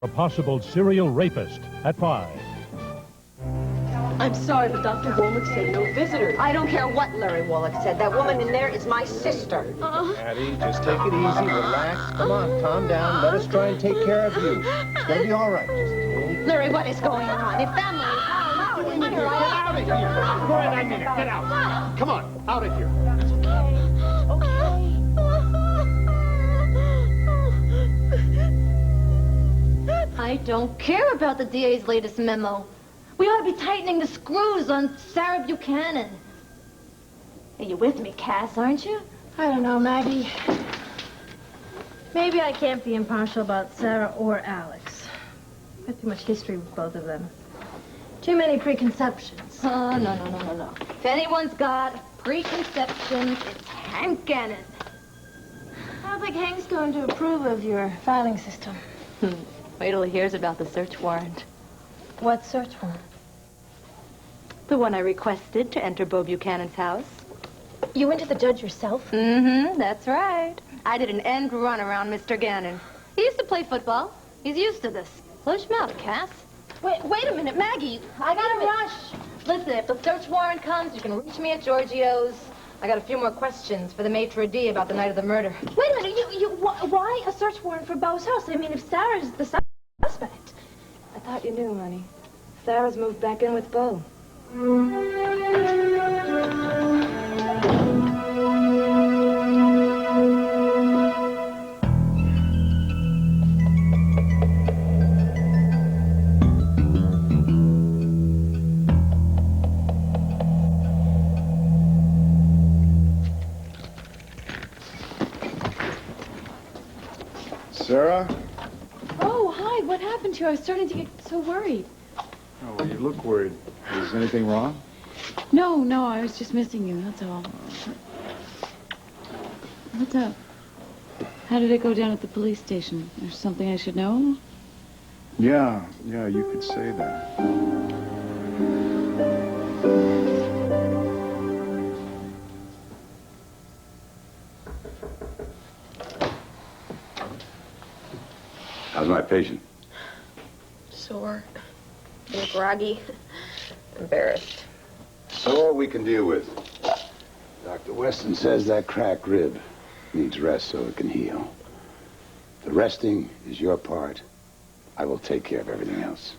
A possible serial rapist at 5. I'm sorry, but Dr. Wallach said no visitors. I don't care what Larry Wallach said. That woman in there is my sister. Addie, just take it easy, relax. Come on, calm down. Let us try and take care of you. It's going to be all right. Larry, what is going on? If family is Get out of here. Go ahead, I mean it. Get out. Come on, out of here. I don't care about the DA's latest memo. We ought to be tightening the screws on Sarah Buchanan. Hey, you with me, Cass, aren't you? I don't know, Maggie. Maybe I can't be impartial about Sarah or Alex. I've too much history with both of them. Too many preconceptions. Oh, no. If anyone's got preconceptions, it's Hank Gannon. I don't think Hank's going to approve of your filing system. Wait till he hears about the search warrant. What search warrant? The one I requested to enter Bo Buchanan's house. You went to the judge yourself? Mm-hmm, that's right. I did an end run around Mr. Gannon. He used to play football. He's used to this. Flush him out, Cass. Wait a minute, Maggie. I gotta rush. Listen, if the search warrant comes, you can reach me at Giorgio's. I got a few more questions for the maitre d' about the night of the murder. Wait a minute, why a search warrant for Bo's house? I mean, if Sarah's the suspect. I thought you knew, honey. Sarah's moved back in with Bo. Sarah? Oh, hi. What happened to you? I was starting to get so worried. Oh, well, you look worried. Is anything wrong? No, I was just missing you, that's all. What's up? How did it go down at the police station? There's something I should know? Yeah, you could say that. How's my patient? Sore. And groggy. Embarrassed. Sore we can deal with. Dr. Weston says that cracked rib needs rest so it can heal. The resting is your part. I will take care of everything else.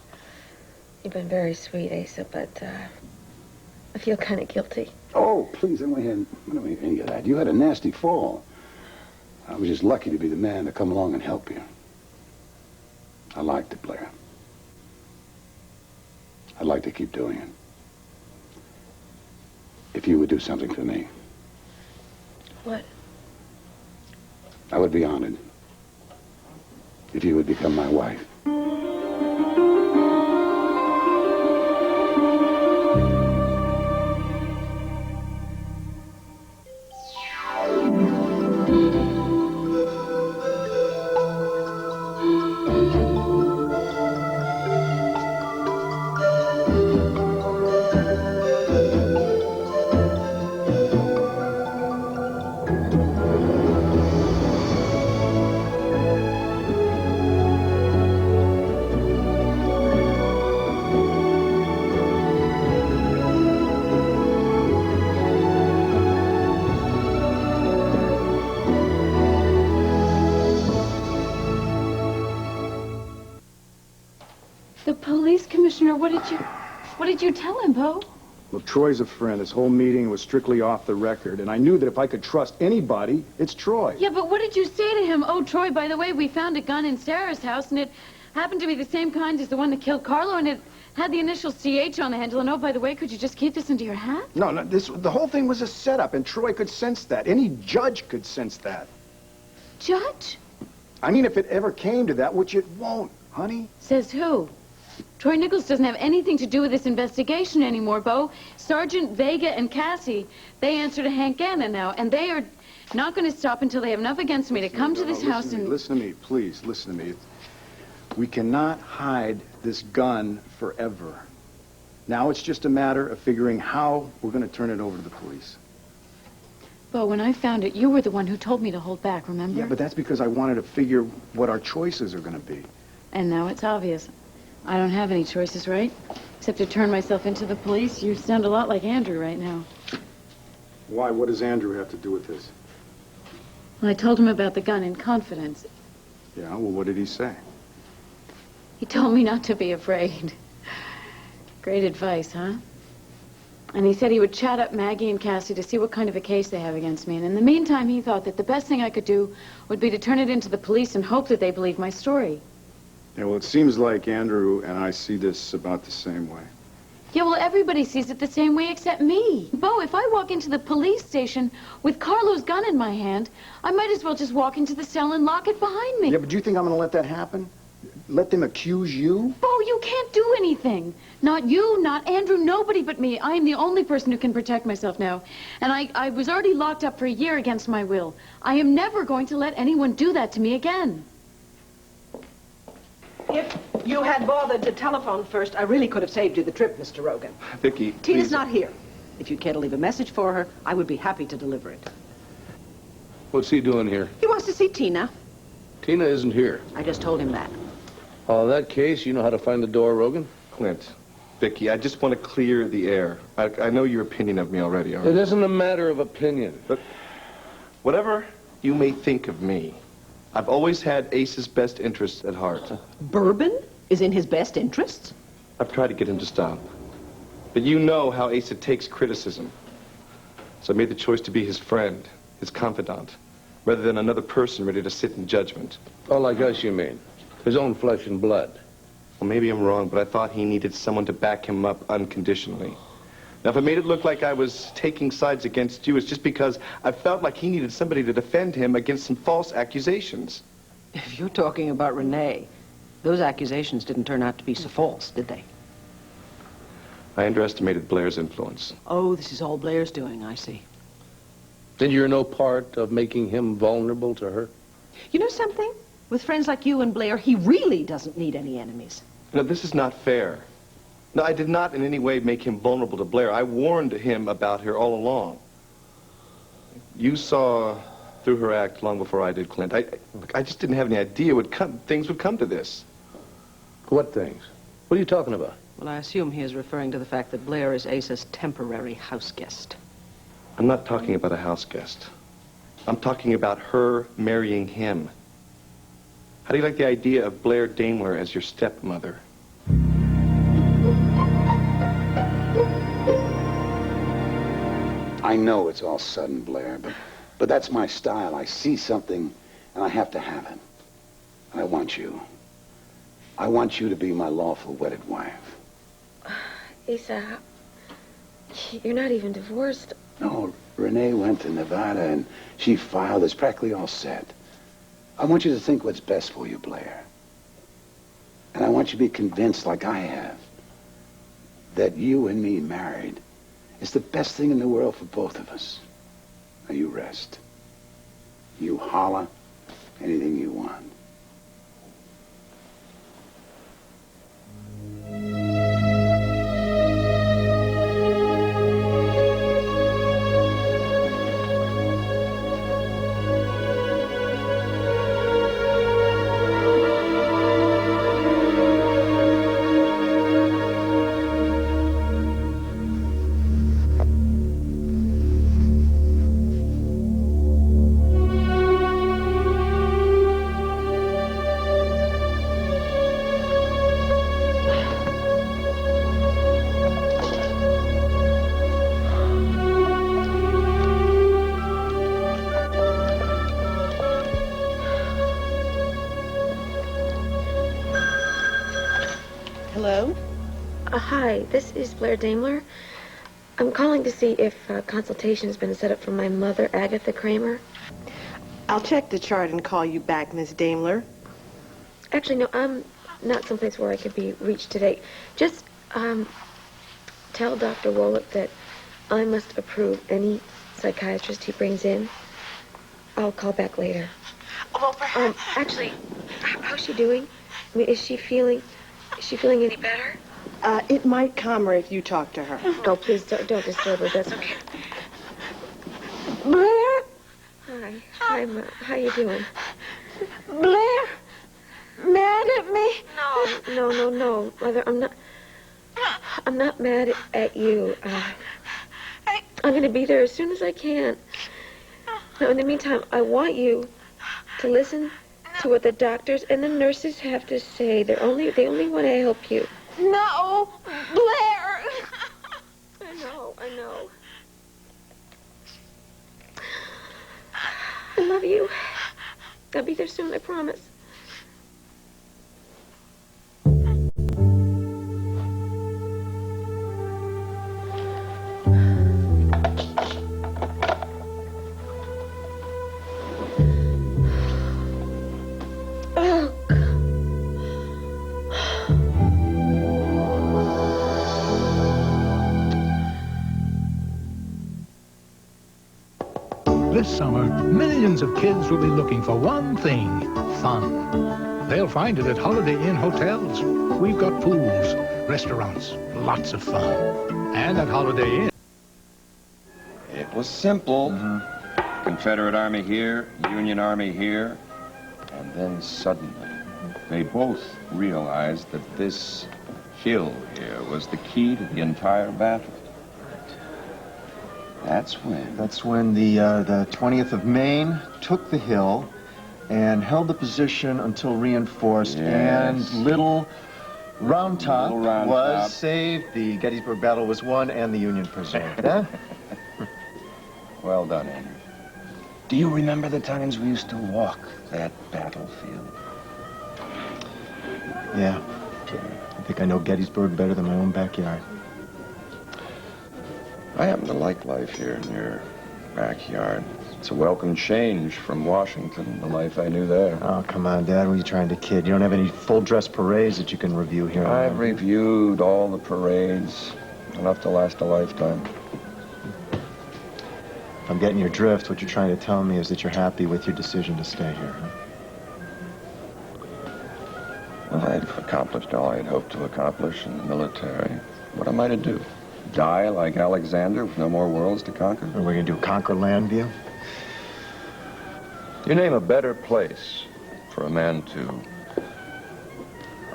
You've been very sweet, Asa, but I feel kind of guilty. Oh, please, I don't want to hear any of that. You had a nasty fall. I was just lucky to be the man to come along and help you. I liked it, Blair. I'd like to keep doing it. If you would do something for me. What? I would be honored if you would become my wife. The police commissioner, what did you tell him, Bo? Well, Troy's a friend. This whole meeting was strictly off the record, and I knew that if I could trust anybody, it's Troy. Yeah, but what did you say to him? Oh, Troy, by the way, we found a gun in Sarah's house, and it happened to be the same kind as the one that killed Carlo, and it had the initial CH on the handle. And oh, by the way, could you just keep this into your hat? No, the whole thing was a setup, and Troy could sense that. Any judge could sense that. Judge? I mean, if it ever came to that, which it won't, honey. Says who? Troy Nichols doesn't have anything to do with this investigation anymore, Bo. Sergeant Vega and Cassie, they answer to Hank Gannon now, and they are not going to stop until they have enough against me to come to this house and... Listen to me, please, listen to me. We cannot hide this gun forever. Now it's just a matter of figuring how we're going to turn it over to the police. Bo, when I found it, you were the one who told me to hold back, remember? Yeah, but that's because I wanted to figure what our choices are going to be. And now it's obvious. I don't have any choices, right? Except to turn myself into the police. You sound a lot like Andrew right now. Why? What does Andrew have to do with this? Well, I told him about the gun in confidence. Yeah, well, what did he say? He told me not to be afraid. Great advice, huh? And he said he would chat up Maggie and Cassie to see what kind of a case they have against me. And in the meantime, he thought that the best thing I could do would be to turn it into the police and hope that they believe my story. Yeah, well, it seems like Andrew and I see this about the same way. Yeah, well, everybody sees it the same way except me. Bo, if I walk into the police station with Carlo's gun in my hand, I might as well just walk into the cell and lock it behind me. Yeah, but do you think I'm going to let that happen? Let them accuse you? Bo, you can't do anything. Not you, not Andrew, nobody but me. I am the only person who can protect myself now. And I was already locked up for a year against my will. I am never going to let anyone do that to me again. If you had bothered to telephone first, I really could have saved you the trip, Mr. Rogan. Vicky, Tina's please. not here. If you'd care to leave a message for her, I would be happy to deliver it. What's he doing here? He wants to see Tina. Tina isn't here. I just told him that. Oh, in that case, you know how to find the door, Rogan? Clint, Vicky, I just want to clear the air. I know your opinion of me already, all right? It isn't a matter of opinion. But whatever you may think of me, I've always had Ace's best interests at heart. Bourbon is in his best interests? I've tried to get him to stop. But you know how Asa takes criticism. So I made the choice to be his friend, his confidant, rather than another person ready to sit in judgment. Oh, like us, you mean? His own flesh and blood. Well, maybe I'm wrong, but I thought he needed someone to back him up unconditionally. Now, if I made it look like I was taking sides against you, it's just because I felt like he needed somebody to defend him against some false accusations. If you're talking about Renee, those accusations didn't turn out to be so false, did they? I underestimated Blair's influence. Oh, this is all Blair's doing, I see. Then you're no part of making him vulnerable to her? You know something? With friends like you and Blair, he really doesn't need any enemies. No, this is not fair. No, I did not in any way make him vulnerable to Blair. I warned him about her all along. You saw through her act long before I did, Clint. I just didn't have any idea things would come to this. What things? What are you talking about? Well, I assume he is referring to the fact that Blair is Asa's temporary house guest. I'm not talking about a house guest. I'm talking about her marrying him. How do you like the idea of Blair Daimler as your stepmother? I know it's all sudden, Blair, but that's my style. I see something, and I have to have it. And I want you. I want you to be my lawful wedded wife. Asa, you're not even divorced. No, Renee went to Nevada, and she filed. It's practically all set. I want you to think what's best for you, Blair. And I want you to be convinced, like I have, that you and me married is the best thing in the world for both of us. Now you rest. You holler anything you want. Hello? Hi, this is Blair Daimler. I'm calling to see if consultation has been set up for my mother, Agatha Kramer. I'll check the chart and call you back, Miss Daimler. Actually, no, I'm not someplace where I could be reached today. Just tell Dr. Wallach that I must approve any psychiatrist he brings in. I'll call back later. Well, perhaps... Actually, how's she doing? I mean, is she feeling any better? It might calm her if you talk to her. No, please don't disturb her. That's okay. Blair? Hi, Ma. How you doing? Blair? mad at me? No, Mother, I'm not mad at you. I'm going to be there as soon as I can. Now, in the meantime, I want you to listen to what the doctors and the nurses have to say. They only want to help you. No, Blair. I know. I love you. I'll be there soon, I promise. This summer, millions of kids will be looking for one thing, fun. They'll find it at Holiday Inn hotels. We've got pools, restaurants, lots of fun. And at Holiday Inn... It was simple. Confederate Army here, Union Army here, and then suddenly they both realized that this hill here was the key to the entire battle. That's when the 20th of Maine took the hill and held the position until reinforced, and Little Round Top was saved. The Gettysburg Battle was won, and the Union preserved. Huh? Well done, Andrew. Do you remember the times we used to walk that battlefield? Yeah. I think I know Gettysburg better than my own backyard. I happen to like life here in your backyard. It's a welcome change from Washington, the life I knew there. Oh, come on, Dad. What are you trying to kid? You don't have any full-dress parades that you can review here. I've reviewed all the parades. Enough to last a lifetime. If I'm getting your drift, what you're trying to tell me is that you're happy with your decision to stay here, huh? Well, I've accomplished all I had hoped to accomplish in the military. What am I to do? Die like Alexander with no more worlds to conquer? Or we're going to do conquer Landview? You name a better place for a man to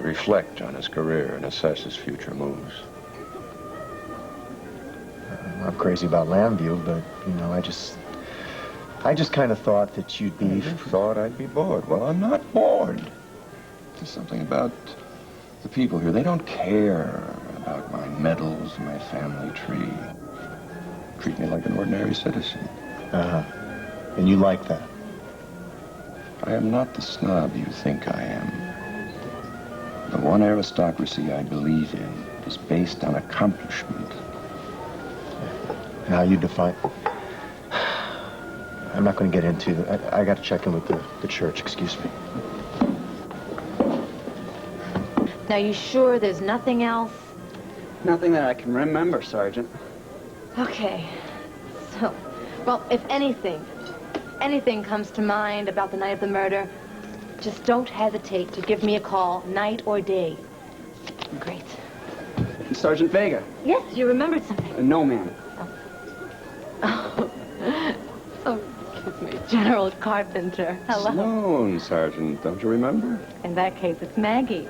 reflect on his career and assess his future moves. I'm crazy about Landview, but, you know, I just kind of thought that you'd be... You thought I'd be bored. Well, I'm not bored. There's something about the people here. They don't care about my medals, my family tree. Treat me like an ordinary citizen. Uh-huh. And you like that? I am not the snob you think I am. The one aristocracy I believe in is based on accomplishment. How you define... I'm not going to get into... I got to check in with the church. Excuse me. Now, you sure there's nothing else? Nothing that I can remember, Sergeant. Okay. So, well, if anything comes to mind about the night of the murder, just don't hesitate to give me a call, night or day. Great. Sergeant Vega. Yes, you remembered something. No, ma'am. Oh, excuse me. General Carpenter. Hello. Sloan, Sergeant. Don't you remember? In that case, it's Maggie.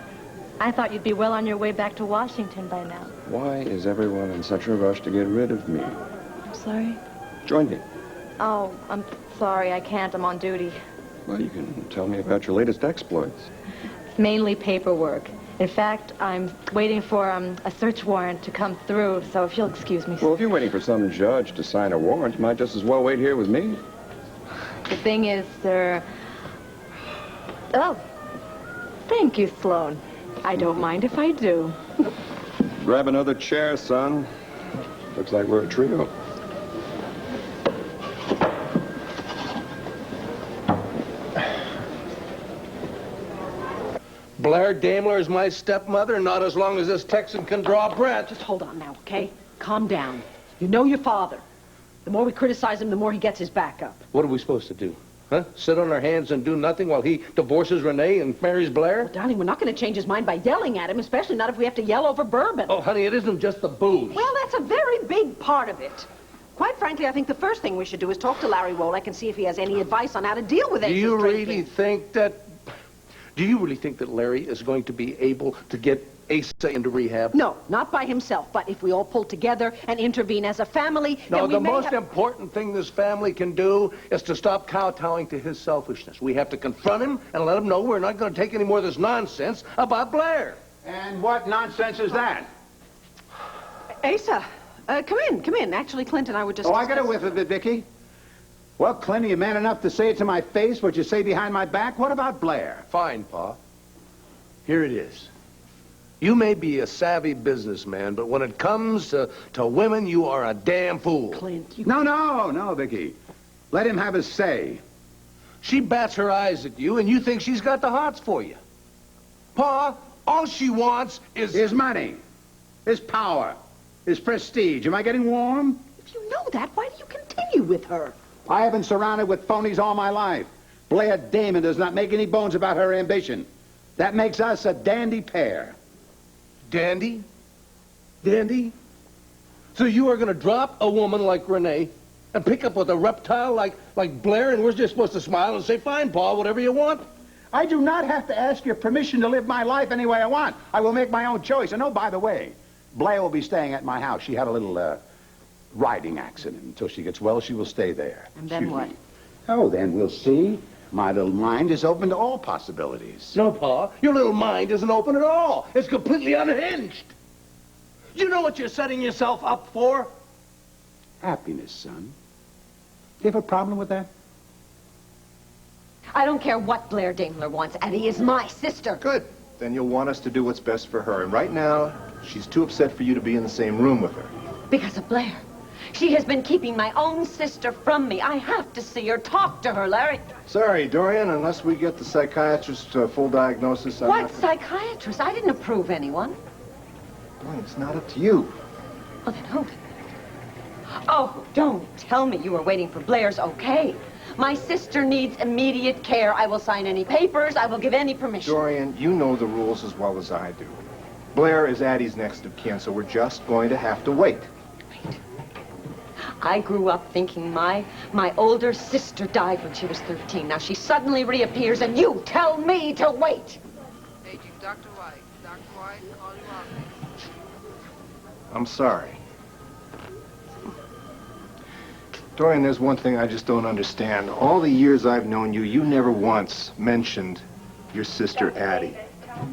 I thought you'd be well on your way back to Washington by now. Why is everyone in such a rush to get rid of me? I'm sorry? Join me. Oh, I'm sorry. I can't. I'm on duty. Well, you can tell me about your latest exploits. It's mainly paperwork. In fact, I'm waiting for a search warrant to come through, so if you'll excuse me. Well, if you're waiting for some judge to sign a warrant, you might just as well wait here with me. The thing is, sir... Oh, thank you, Sloan. I don't mind if I do. Grab another chair, son. Looks like we're a trio. Blair Daimler is my stepmother, not as long as this Texan can draw breath. Just hold on now, okay? Calm down. You know your father. The more we criticize him, the more he gets his back up. What are we supposed to do? Huh? Sit on our hands and do nothing while he divorces Renee and marries Blair? Well, darling, we're not going to change his mind by yelling at him, especially not if we have to yell over bourbon. Oh, honey, it isn't just the booze. Well, that's a very big part of it. Quite frankly, I think the first thing we should do is talk to Larry Wolek and see if he has any advice on how to deal with it. Do you really think that... Do you really think that Larry is going to be able to get Asa into rehab? No, not by himself, but if we all pull together and intervene as a family, No, then we the may most have... important thing this family can do is to stop kowtowing to his selfishness. We have to confront him and let him know we're not going to take any more of this nonsense about Blair. And what nonsense is that? Asa, come in. Actually, Clint and I were just... Oh, I got a whiff of it, Vicky. Well, Clint, are you man enough to say it to my face, what you say behind my back? What about Blair? Fine, Pa. Here it is. You may be a savvy businessman, but when it comes to women, you are a damn fool. Clint, you... No, Vicky. Let him have his say. She bats her eyes at you, and you think she's got the hots for you. Pa, all she wants is... His money. His power. His prestige. Am I getting warm? If you know that, why do you continue with her? I have been surrounded with phonies all my life. Blair Damon does not make any bones about her ambition. That makes us a dandy pair. Dandy? Dandy? So you are going to drop a woman like Renee and pick up with a reptile like Blair, and we're just supposed to smile and say, fine, Pa, whatever you want? I do not have to ask your permission to live my life any way I want. I will make my own choice. And oh, by the way, Blair will be staying at my house. She had a little riding accident. Until she gets well, she will stay there. And then what? Oh, then we'll see. My little mind is open to all possibilities. No, Pa, your little mind isn't open at all. It's completely unhinged. You know what you're setting yourself up for? Happiness, son. Do you have a problem with that? I don't care what Blair Daimler wants. Addie is my sister. Good. Then you'll want us to do what's best for her. And right now, she's too upset for you to be in the same room with her. Because of Blair. She has been keeping my own sister from me. I have to see her. Talk to her, Larry. Sorry, Dorian, unless we get the psychiatrist full diagnosis... What psychiatrist? I didn't approve anyone. Dorian, it's not up to you. Well, then who? Oh, don't tell me you were waiting for Blair's okay. My sister needs immediate care. I will sign any papers. I will give any permission. Dorian, you know the rules as well as I do. Blair is Addie's next of kin, so we're just going to have to wait. I grew up thinking my older sister died when she was 13. Now she suddenly reappears and you tell me to wait. Paging Dr. White. Dr. White, call you office. I'm sorry. Dorian, there's one thing I just don't understand. All the years I've known you, you never once mentioned your sister Addie.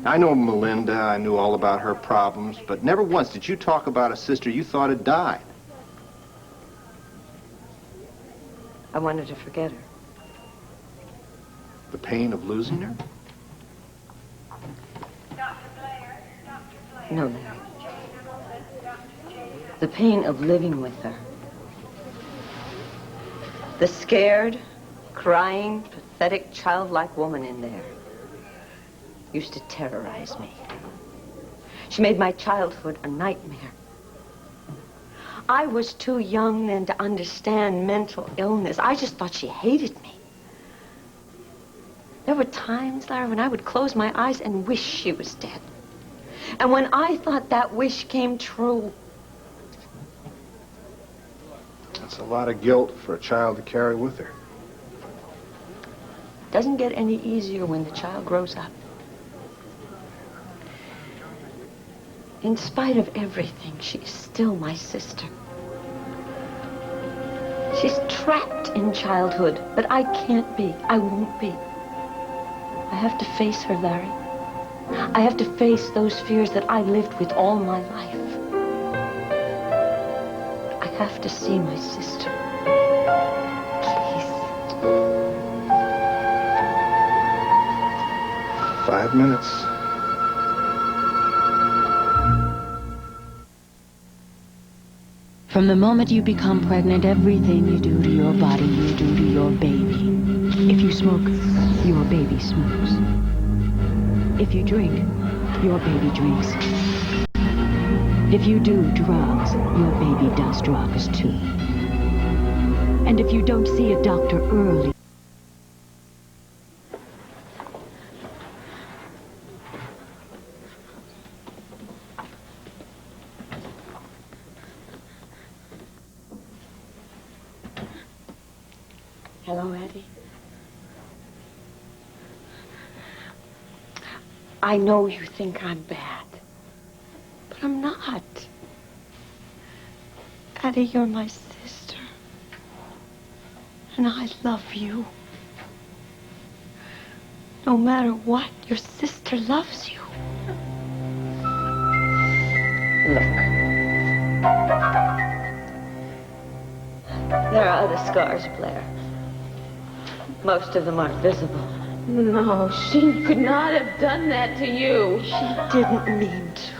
I know Melinda, I knew all about her problems, but never once did you talk about a sister you thought had died. I wanted to forget her. The pain of losing her? No, Larry. The pain of living with her. The scared, crying, pathetic, childlike woman in there used to terrorize me. She made my childhood a nightmare. I was too young then to understand mental illness. I just thought she hated me. There were times, Larry, when I would close my eyes and wish she was dead. And when I thought that wish came true... That's a lot of guilt for a child to carry with her. It doesn't get any easier when the child grows up. In spite of everything, she's still my sister. She's trapped in childhood, but I can't be. I won't be. I have to face her, Larry. I have to face those fears that I lived with all my life. I have to see my sister. Please. 5 minutes. From the moment you become pregnant, everything you do to your body, you do to your baby. If you smoke, your baby smokes. If you drink, your baby drinks. If you do drugs, your baby does drugs too. And if you don't see a doctor early... Hello, Eddie. I know you think I'm bad, but I'm not. Addie, you're my sister. And I love you. No matter what, your sister loves you. Look. There are other scars, Blair. Most of them aren't visible. No, she could not have done that to you. She didn't mean to.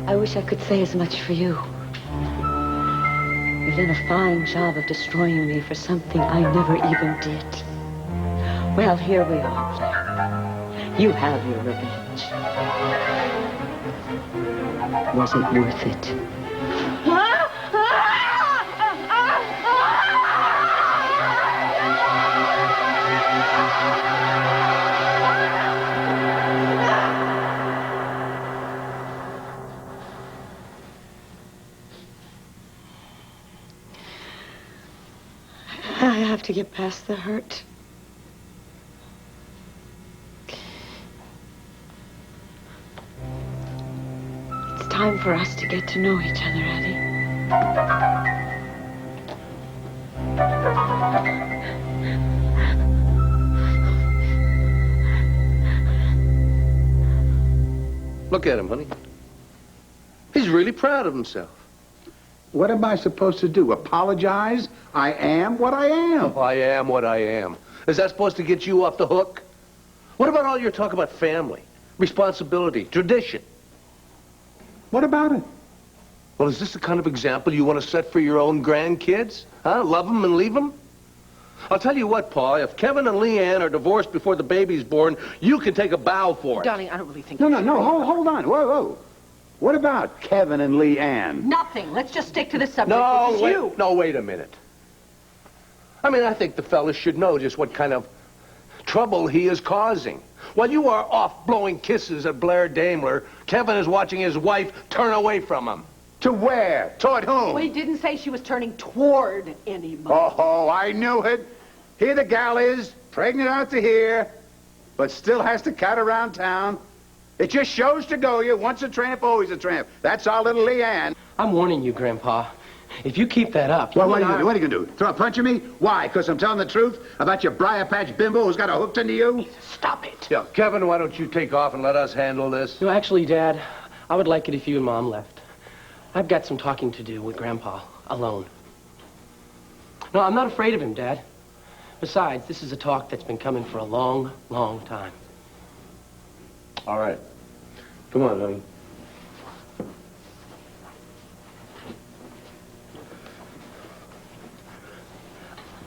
I wish I could say as much for you. You've done a fine job of destroying me for something I never even did. Well, here we are, Blair. You have your revenge. Was it worth it? I have to get past the hurt. It's time for us to get to know each other, Addie. Look at him, honey. He's really proud of himself. What am I supposed to do? Apologize? I am what I am. Oh, I am what I am. Is that supposed to get you off the hook? What about all your talk about family, responsibility, tradition? What about it? Well, is this the kind of example you want to set for your own grandkids? Huh? Love them and leave them? I'll tell you what, Pa, if Kevin and Leanne are divorced before the baby's born, you can take a bow for it. Darling, I don't really think... No, hold on. Whoa. What about Kevin and Leanne? Nothing. Let's just stick to the subject, which is you. No, wait a minute. I mean, I think the fella should know just what kind of trouble he is causing. While you are off blowing kisses at Blair Daimler, Kevin is watching his wife turn away from him. To where? Toward whom? Well, he didn't say she was turning toward anybody. Oh, I knew it. Here the gal is, pregnant out to here, but still has to cat around town. It just shows to go you. Once a tramp, always a tramp. That's our little Leanne. I'm warning you, Grandpa. If you keep that up... Well, what are you going to do? Throw a punch at me? Why? Because I'm telling the truth about your briar patch bimbo who's got a hooked into you? Stop it. Yeah, Kevin, why don't you take off and let us handle this? No, actually, Dad, I would like it if you and Mom left. I've got some talking to do with Grandpa, alone. No, I'm not afraid of him, Dad. Besides, this is a talk that's been coming for a long, long time. All right. Come on, honey.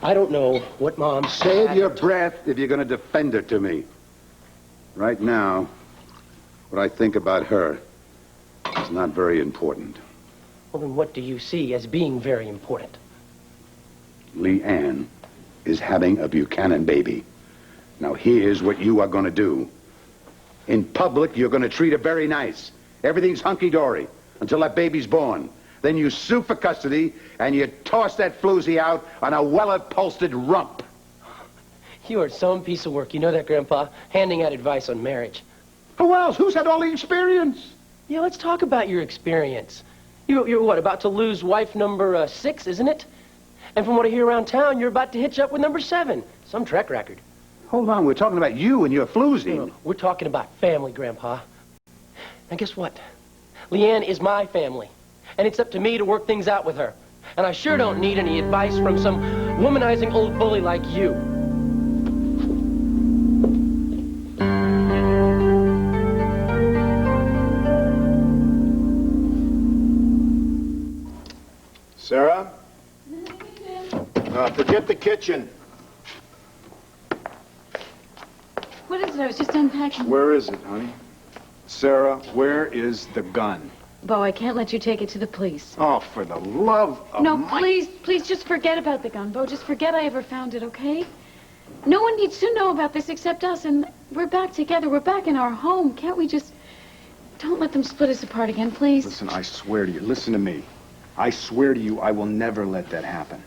I don't know what Mom said. Save your breath if you're going to defend her to me. Right now, what I think about her is not very important. Well, then what do you see as being very important? Leanne is having a Buchanan baby. Now, here's what you are going to do. In public, you're going to treat her very nice. Everything's hunky-dory until that baby's born. Then you sue for custody, and you toss that floozy out on a well-upholstered rump. You are some piece of work. You know that, Grandpa? Handing out advice on marriage. Who else? Who's had all the experience? Yeah, let's talk about your experience. You're what, about to lose wife number 6, isn't it? And from what I hear around town, you're about to hitch up with number 7. Some track record. Hold on, we're talking about you and your floozy. No, we're talking about family, Grandpa. Now, guess what? Leanne is my family, and it's up to me to work things out with her. And I sure don't need any advice from some womanizing old bully like you. Sarah? Forget the kitchen. What is it? I was just unpacking. Where is it, honey? Sarah, where is the gun? Bo, I can't let you take it to the police. Oh, for the love of No, please just forget about the gun, Bo. Just forget I ever found it, okay? No one needs to know about this except us, and we're back together. We're back in our home. Can't we just... Don't let them split us apart again, please. Listen, I swear to you, listen to me. I swear to you, I will never let that happen.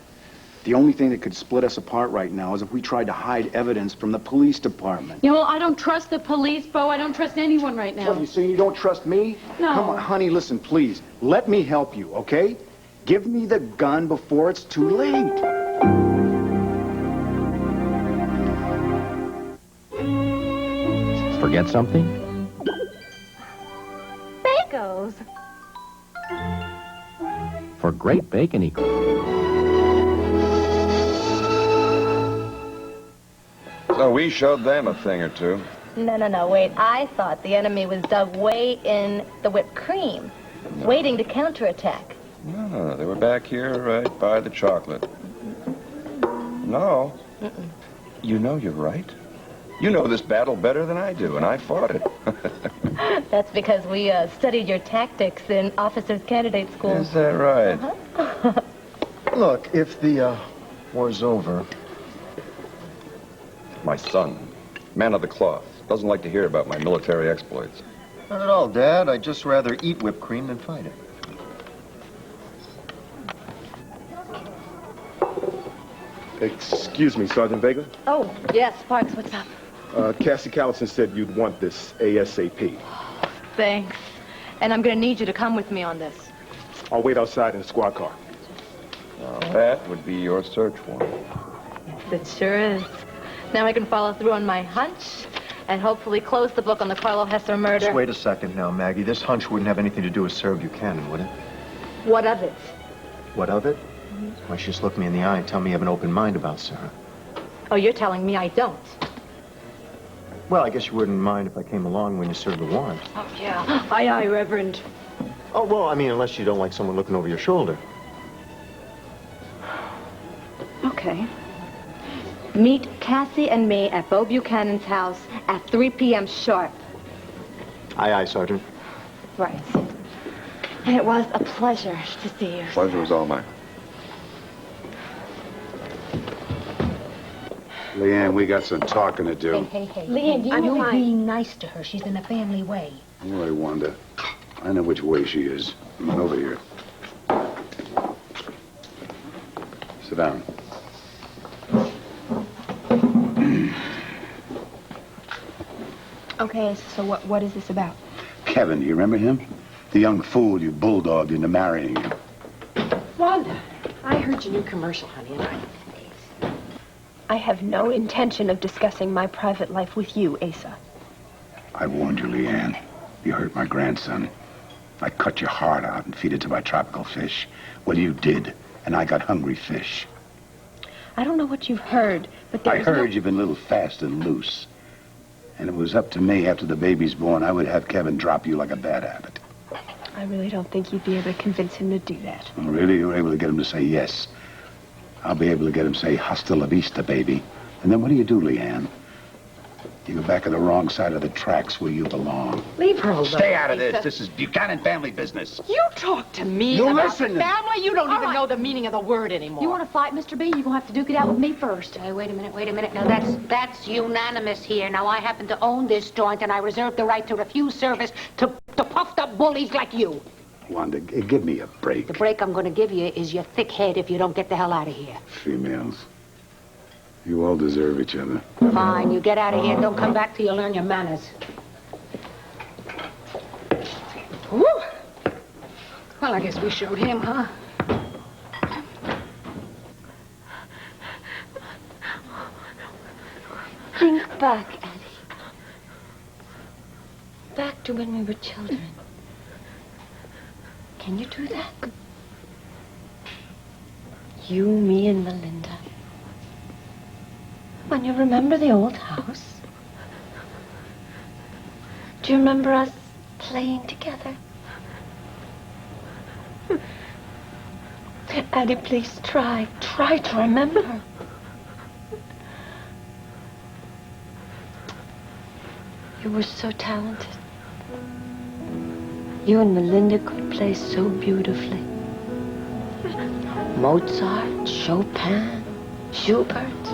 The only thing that could split us apart right now is if we tried to hide evidence from the police department. You know, I don't trust the police, Bo. I don't trust anyone right now. What, you saying you don't trust me? No. Come on, honey, listen, please. Let me help you, okay? Give me the gun before it's too late. Forget something? Bagels. For great bacon equals. So we showed them a thing or two. No, wait. I thought the enemy was dug way in the whipped cream, waiting to counterattack. No, they were back here right by the chocolate. No. You know you're right. You know this battle better than I do, and I fought it. That's because we studied your tactics in officers' candidate school. Is that right? Uh-huh. Look, if the war's over... My son, man of the cloth, doesn't like to hear about my military exploits. Not at all, Dad. I'd just rather eat whipped cream than fight it. Excuse me, Sergeant Vega. Oh, yes, Sparks, what's up? Cassie Callison said you'd want this ASAP. Thanks. And I'm going to need you to come with me on this. I'll wait outside in the squad car. Now, that would be your search warrant. It sure is. Now I can follow through on my hunch and hopefully close the book on the Carlo Hesser murder. Just wait a second now, Maggie. This hunch wouldn't have anything to do with Sarah Buchanan, would it? What of it? What of it? Why, she just look me in the eye and tell me you have an open mind about Sarah. Oh, you're telling me I don't. Well, I guess you wouldn't mind if I came along when you served the warrant. Oh, yeah. Aye, Reverend. Oh, well, I mean, unless you don't like someone looking over your shoulder. Okay. Meet Cassie and me at Bo Buchanan's house at 3 p.m. sharp. Aye, aye, Sergeant. Right. And it was a pleasure to see you. Pleasure was all mine. Leanne, we got some talking to do. Hey. Leanne, you were being nice to her. She's in a family way. All right, Wanda. I know which way she is. Come on over here. Sit down. Okay, so what is this about? Kevin, do you remember him? The young fool you bulldogged into marrying him. Wanda, I heard your new commercial, honey, and I have no intention of discussing my private life with you, Asa. I warned you, Leanne. You hurt my grandson. I cut your heart out and feed it to my tropical fish. Well, you did, and I got hungry fish. I don't know what you've heard, but I heard you've been a little fast and loose. And it was up to me after the baby's born, I would have Kevin drop you like a bad habit. I really don't think you'd be able to convince him to do that. Oh, really? You were able to get him to say yes. I'll be able to get him to say hasta la vista, baby. And then what do you do, Leanne? You go back on the wrong side of the tracks where you belong. leave her alone. Stay out of Asa. this. This is Buchanan family business. You talk to me You about listen. family? You don't even know the meaning of the word anymore. You want to fight, Mr. B? You're going to have to duke it out with me first. Hey, wait a minute. Now, that's unanimous here. Now, I happen to own this joint, and I reserve the right to refuse service to puffed-up bullies like you. Wanda, give me a break. The break I'm going to give you is your thick head if you don't get the hell out of here. Females, you all deserve each other. Fine, you get out of here and don't come back till you learn your manners. Whew. Well, I guess we showed him, huh? Think back, Addie. Back to when we were children. Can you do that? You, me, and Melinda. When you remember the old house? Do you remember us playing together? Addie, please try to remember. You were so talented. You and Melinda could play so beautifully. Mozart, Chopin, Schubert.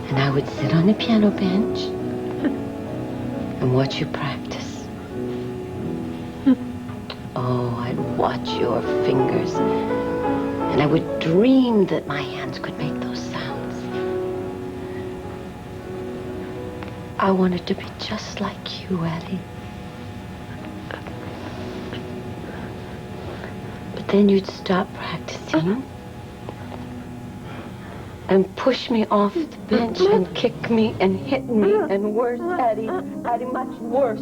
And I would sit on the piano bench and watch you practice. Oh, I'd watch your fingers, and I would dream that my hands could make those sounds. I wanted to be just like you, Addie. But then you'd stop practicing and push me off the bench and kick me and hit me and worse, Addie, much worse.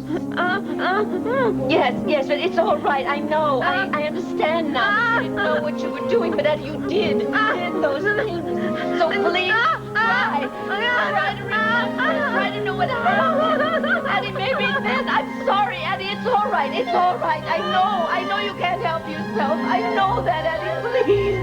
Yes, it's all right. I know. I understand now. You didn't know what you were doing, but Addie, you did. You did those things. So please, try to remember. Try to know what happened. Addie, maybe then. I'm sorry, Addie. It's all right. It's all right. I know you can't help yourself. I know that, Addie. Please.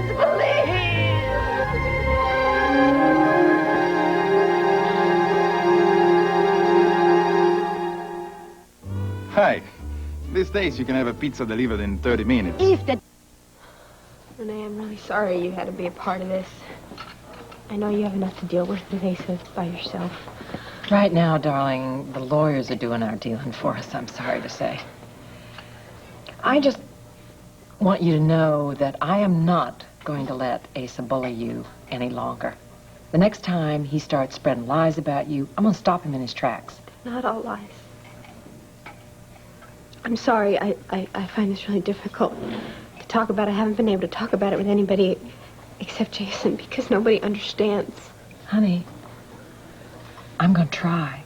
Hi. These days you can have a pizza delivered in 30 minutes. Renee, I'm really sorry you had to be a part of this. I know you have enough to deal with Asa by yourself. Right now, darling, the lawyers are doing our dealing for us, I'm sorry to say. I just want you to know that I am not going to let Asa bully you any longer. The next time he starts spreading lies about you, I'm going to stop him in his tracks. Not all lies. I'm sorry. I find this really difficult to talk about. I haven't been able to talk about it with anybody except Jason because nobody understands. Honey, I'm going to try.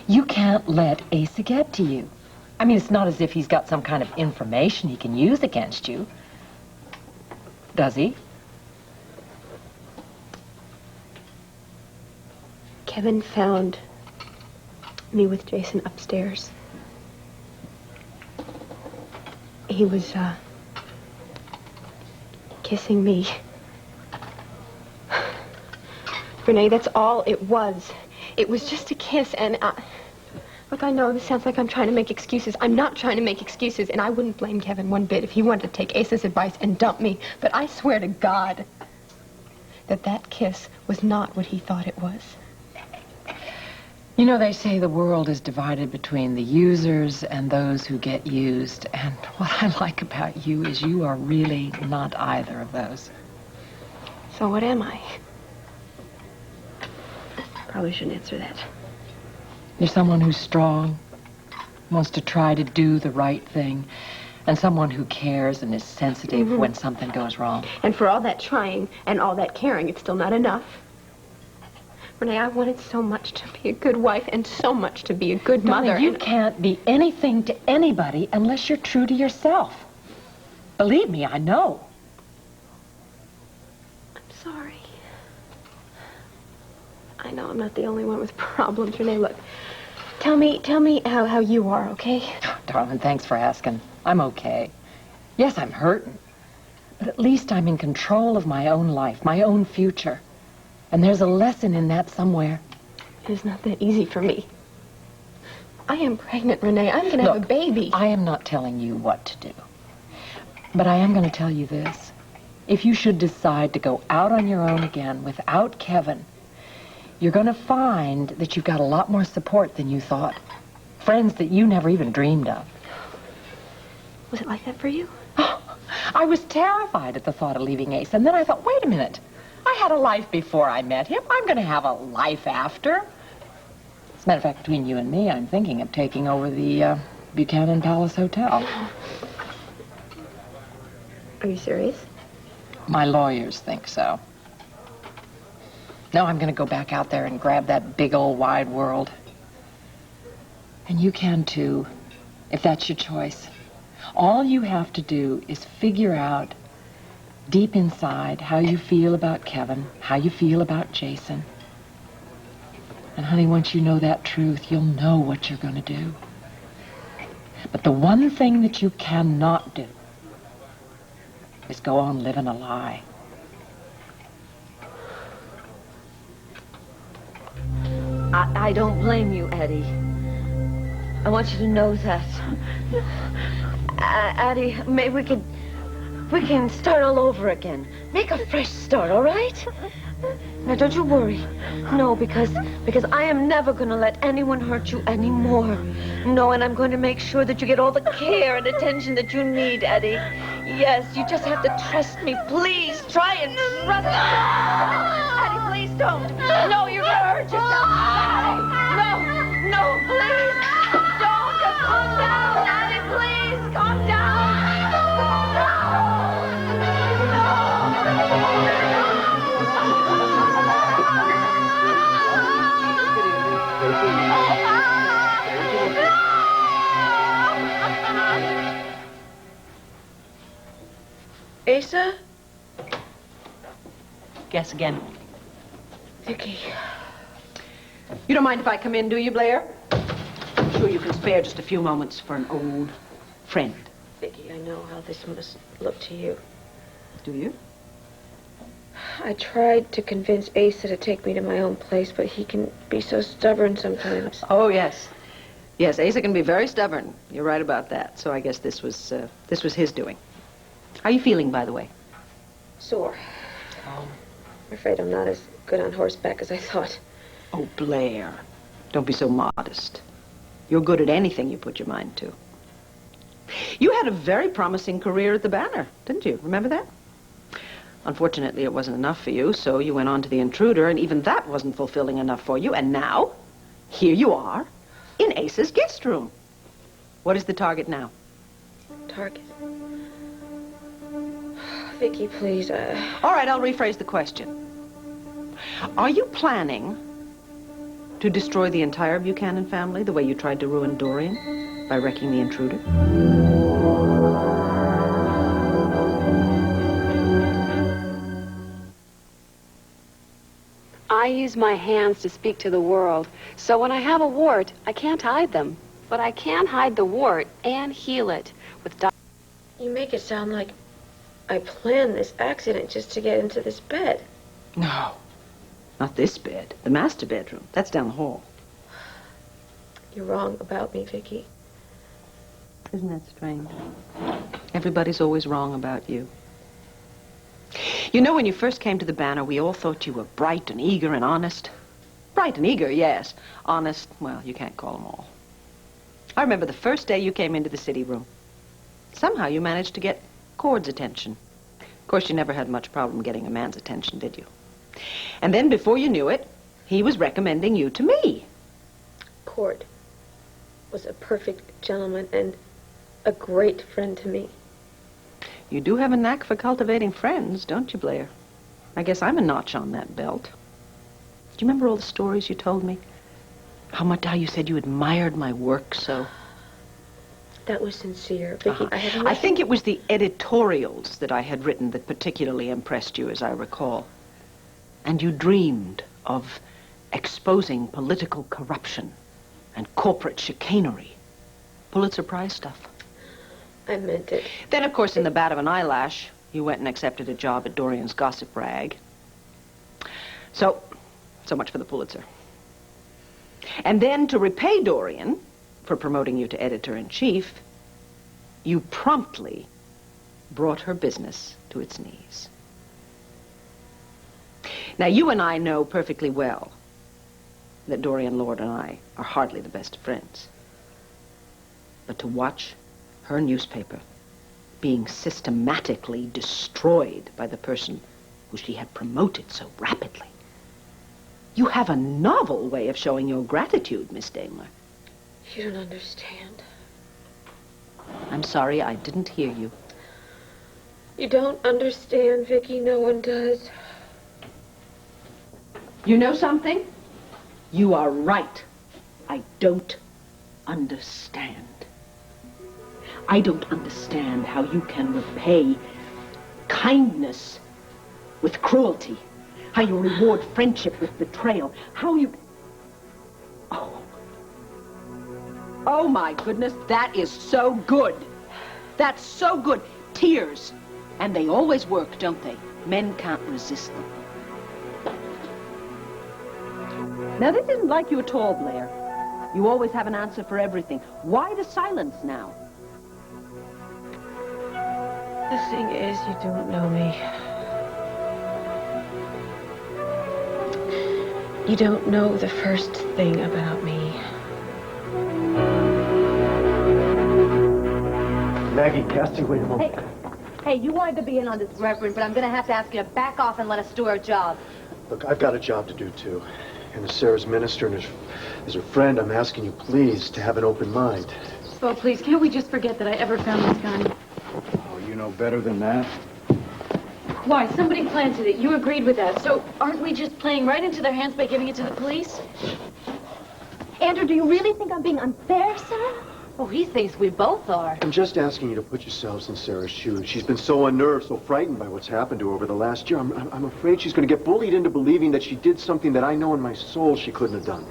You can't let Asa get to you. I mean, it's not as if he's got some kind of information he can use against you. Does he? Kevin found me with Jason upstairs. He was, kissing me. Renee, that's all it was. It was just a kiss, and look, I know this sounds like I'm trying to make excuses. I'm not trying to make excuses, and I wouldn't blame Kevin one bit if he wanted to take Asa's advice and dump me. But I swear to God that that kiss was not what he thought it was. You know, they say the world is divided between the users and those who get used. And what I like about you is you are really not either of those. So what am I? Probably shouldn't answer that. You're someone who's strong, wants to try to do the right thing, and someone who cares and is sensitive when something goes wrong. And for all that trying and all that caring, it's still not enough. Renee, I wanted so much to be a good wife and so much to be a good mother. Darling, you can't be anything to anybody unless you're true to yourself. Believe me, I know. I'm sorry. I know I'm not the only one with problems. Renee, look. Tell me how you are, okay? Oh, darling, thanks for asking. I'm okay. Yes, I'm hurting. But at least I'm in control of my own life, my own future. And there's a lesson in that somewhere. It is not that easy for me. I am pregnant, Renee. I'm going to have a baby. I am not telling you what to do. But I am going to tell you this. If you should decide to go out on your own again without Kevin, you're going to find that you've got a lot more support than you thought. Friends that you never even dreamed of. Was it like that for you? I was terrified at the thought of leaving Ace. And then I thought, wait a minute. I had a life before I met him. I'm going to have a life after. As a matter of fact, between you and me, I'm thinking of taking over the Buchanan Palace Hotel. Are you serious? My lawyers think so. No, I'm going to go back out there and grab that big old wide world. And you can too, if that's your choice. All you have to do is figure out deep inside how you feel about Kevin, how you feel about Jason. And honey, once you know that truth, you'll know what you're going to do. But the one thing that you cannot do is go on living a lie. I don't blame you, Addie. I want you to know that. Addie, maybe we can start all over again. Make a fresh start, all right? Now, don't you worry. No, because I am never going to let anyone hurt you anymore. No, and I'm going to make sure that you get all the care and attention that you need, Eddie. Yes, you just have to trust me. Please, try and trust me. Eddie, please don't. No, you're going to hurt yourself. Eddie, no, please. Don't. Just calm down, Eddie, please. Calm down. Asa? Guess again. Vicky. You don't mind if I come in, do you, Blair? I'm sure you can spare just a few moments for an old friend. Vicky, I know how this must look to you. Do you? I tried to convince Asa to take me to my own place, but he can be so stubborn sometimes. Oh, yes. Yes, Asa can be very stubborn. You're right about that. So I guess this was his doing. How are you feeling, by the way? Sore. I'm afraid I'm not as good on horseback as I thought. Oh, Blair, don't be so modest. You're good at anything you put your mind to. You had a very promising career at the Banner, didn't you? Remember that? Unfortunately, it wasn't enough for you, so you went on to the Intruder, and even that wasn't fulfilling enough for you. And now, here you are, in Asa's guest room. What is the target now? Target? Vicky, please. All right, I'll rephrase the question. Are you planning to destroy the entire Buchanan family the way you tried to ruin Dorian by wrecking the Intruder? I use my hands to speak to the world. So when I have a wart, I can't hide them. But I can hide the wart and heal it with You make it sound like I planned this accident just to get into this bed. No, not this bed. The master bedroom. That's down the hall. You're wrong about me, Vicky. Isn't that strange? Everybody's always wrong about you. You know, when you first came to the Banner, we all thought you were bright and eager and honest. Bright and eager, yes. Honest, well, you can't call them all. I remember the first day you came into the city room. Somehow you managed to get Cord's attention. Of course, you never had much problem getting a man's attention, did you? And then before you knew it, he was recommending you to me. Cord was a perfect gentleman and a great friend to me. You do have a knack for cultivating friends, don't you, Blair? I guess I'm a notch on that belt. Do you remember all the stories you told me? How you said you admired my work so? That was sincere, Vicky. I think it was the editorials that I had written that particularly impressed you, as I recall. And you dreamed of exposing political corruption and corporate chicanery. Pulitzer Prize stuff. I meant it. Then, of course, in the bat of an eyelash, you went and accepted a job at Dorian's gossip rag. So much for the Pulitzer. And then, to repay Dorian for promoting you to editor-in-chief, you promptly brought her business to its knees. Now, you and I know perfectly well that Dorian Lord and I are hardly the best of friends. But to watch her newspaper being systematically destroyed by the person who she had promoted so rapidly. You have a novel way of showing your gratitude, Miss Daimler. You don't understand. I'm sorry, I didn't hear you. You don't understand, Vicky. No one does. You know something? You are right. I don't understand. I don't understand how you can repay kindness with cruelty. How you reward friendship with betrayal. How you... Oh, my goodness, that is so good. That's so good. Tears. And they always work, don't they? Men can't resist them. Now, this isn't like you at all, Blair. You always have an answer for everything. Why the silence now? The thing is, you don't know me. You don't know the first thing about me. Maggie, Cassie, wait a moment. Hey, you wanted to be in on this, Reverend, but I'm going to have to ask you to back off and let us do our job. Look, I've got a job to do, too. And as Sarah's minister and as her friend, I'm asking you, please, to have an open mind. Bo, please, can't we just forget that I ever found this gun? Oh, you know better than that? Why? Somebody planted it. You agreed with that. So aren't we just playing right into their hands by giving it to the police? Andrew, do you really think I'm being unfair, Sarah? Oh, he thinks we both are. I'm just asking you to put yourselves in Sarah's shoes. She's been so unnerved, so frightened by what's happened to her over the last year. I'm afraid she's going to get bullied into believing that she did something that I know in my soul she couldn't have done.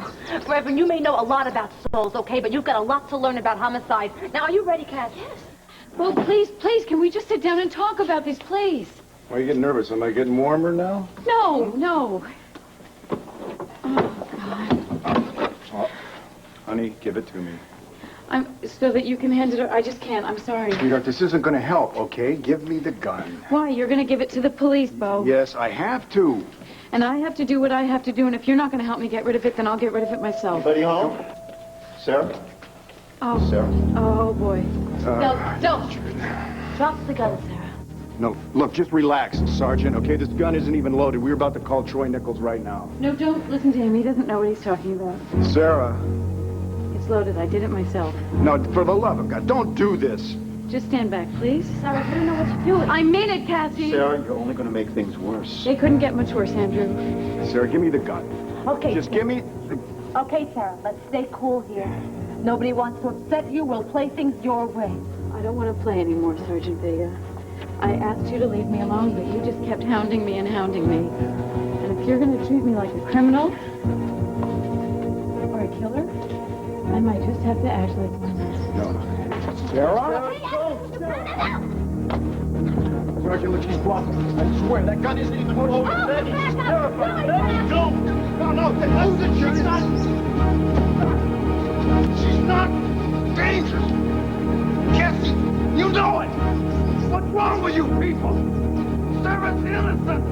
Reverend, you may know a lot about souls, okay? But you've got a lot to learn about homicide. Now, are you ready, Cass? Yes. Bo, please, can we just sit down and talk about this, please? Why are you getting nervous? Am I getting warmer now? No. Oh, honey, give it to me. So that you can hand it over. I just can't. I'm sorry. Sweetheart, this isn't going to help, okay? Give me the gun. Why? You're going to give it to the police, Bo. Yes, I have to. And I have to do what I have to do, and if you're not going to help me get rid of it, then I'll get rid of it myself. Anybody home? Sarah? Oh. Sarah? Oh, boy. Don't. Drop the gun, Sarah. No, look, just relax, Sergeant, okay? This gun isn't even loaded. We're about to call Troy Nichols right now. No, don't listen to him. He doesn't know what he's talking about. Sarah. It's loaded. I did it myself. No, for the love of God, don't do this. Just stand back, please. Sarah, I don't know what to do. I mean it, Cassie. Sarah, you're only going to make things worse. They couldn't get much worse, Andrew. Sarah, give me the gun. Okay. Just give me the... Okay, Sarah, let's stay cool here. Nobody wants to upset you. We'll play things your way. I don't want to play anymore, Sergeant Vega. I asked you to leave me alone, but you just kept hounding me and hounding me. And if you're going to treat me like a criminal or a killer, I might just have to act like one. No. Sarah? Sergeant, look, she's bluffing. I swear, that gun isn't even loaded. She's terrified. No, listen, she's not... She's not dangerous. Cassie, you know it. What's wrong with you people? Sarah's innocent.